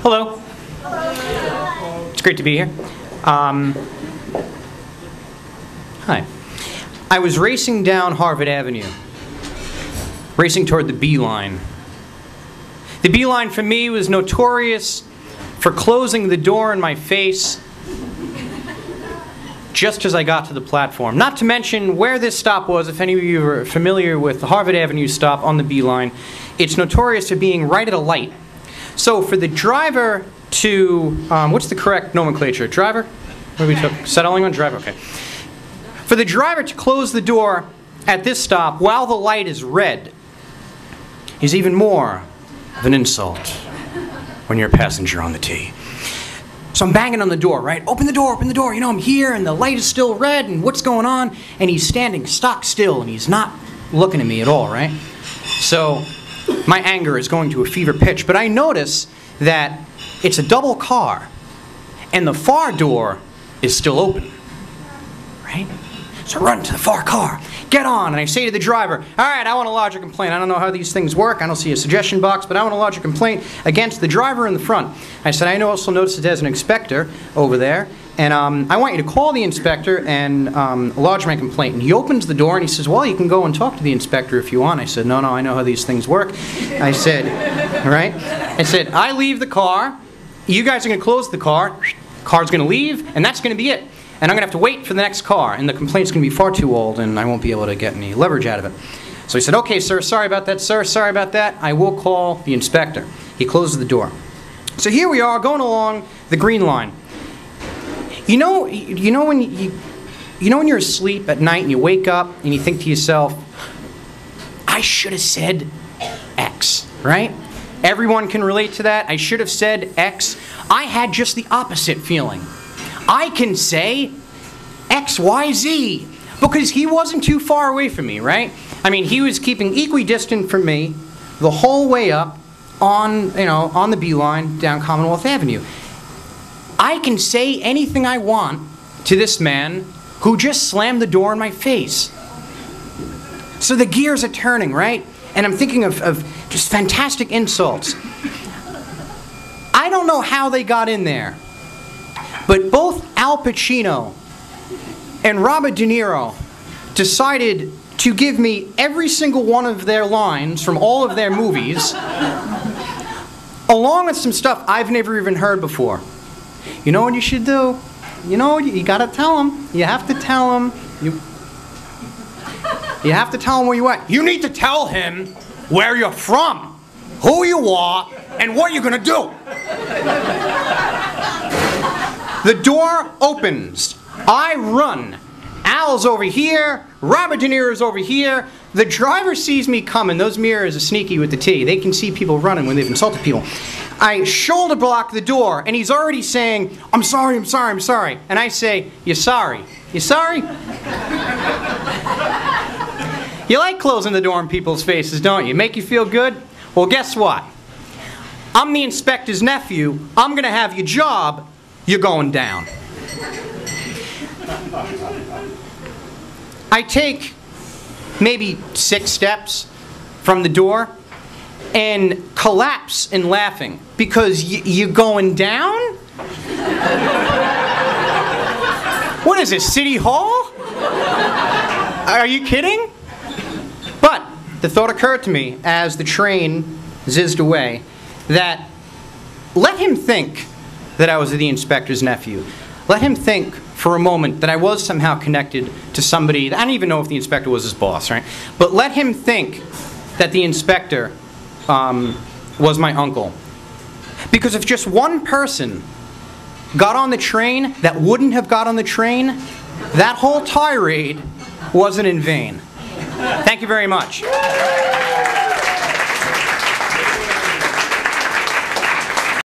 Hello. Hello. It's great to be here. Hi. I was racing down Harvard Avenue, racing toward the B line. The B line for me was notorious for closing the door in my face just as I got to the platform. Not to mention where this stop was, if any of you are familiar with the Harvard Avenue stop on the B line, it's notorious for being right at a light. So for the driver to, what's the correct nomenclature? Driver? What we took? Settling on driver? Okay. For the driver to close the door at this stop while the light is red is even more of an insult when you're a passenger on the T. So I'm banging on the door, right? Open the door, you know, I'm here and the light is still red and what's going on? And he's standing stock still and he's not looking at me at all, right? So my anger is going to a fever pitch, but I notice that it's a double car and the far door is still open, right? So I run to the far car, get on, and I say to the driver, all right, I want to lodge a complaint. I don't know how these things work. I don't see a suggestion box, but I want to lodge a complaint against the driver in the front. I said, I also noticed that there's an inspector over there, and I want you to call the inspector and lodge my complaint. And he opens the door and he says, well, you can go and talk to the inspector if you want. I said, no, I know how these things work. I said, all right? I said, I leave the car, you guys are going to close the car, car's going to leave, and that's going to be it. And I'm going to have to wait for the next car, and the complaint's going to be far too old, and I won't be able to get any leverage out of it. So he said, okay, sir, sorry about that, sir, sorry about that. I will call the inspector. He closes the door. So here we are, going along the green line. You know when you're asleep at night and you wake up and you think to yourself, I should have said X, right? Everyone can relate to that. I should have said X. I had just the opposite feeling. I can say X, Y, Z because he wasn't too far away from me, right? I mean, he was keeping equidistant from me the whole way up on, on the B line down Commonwealth Avenue. I can say anything I want to this man who just slammed the door in my face. So the gears are turning, right? And I'm thinking of just fantastic insults. I don't know how they got in there. But both Al Pacino and Robert De Niro decided to give me every single one of their lines from all of their movies, along with some stuff I've never even heard before. You know what you should do? You gotta tell them. You have to tell them. You have to tell him where you at. You need to tell him where you're from, who you are, and what you're gonna do. The door opens. I run. Al's over here. Robert De Niro's over here. The driver sees me coming. Those mirrors are sneaky with the T. They can see people running when they've insulted people. I shoulder block the door, and he's already saying, I'm sorry, I'm sorry, I'm sorry. And I say, you're sorry. You sorry? You like closing the door in people's faces, don't you? Make you feel good? Well, guess what? I'm the inspector's nephew. I'm going to have your job. You're going down. I take maybe 6 steps from the door and collapse in laughing because you're going down? What is this, City Hall? Are you kidding? But the thought occurred to me as the train zizzed away that let him think that I was the inspector's nephew. Let him think for a moment that I was somehow connected to somebody. I don't even know if the inspector was his boss, right? But let him think that the inspector was my uncle. Because if just one person got on the train that wouldn't have got on the train, that whole tirade wasn't in vain. Thank you very much.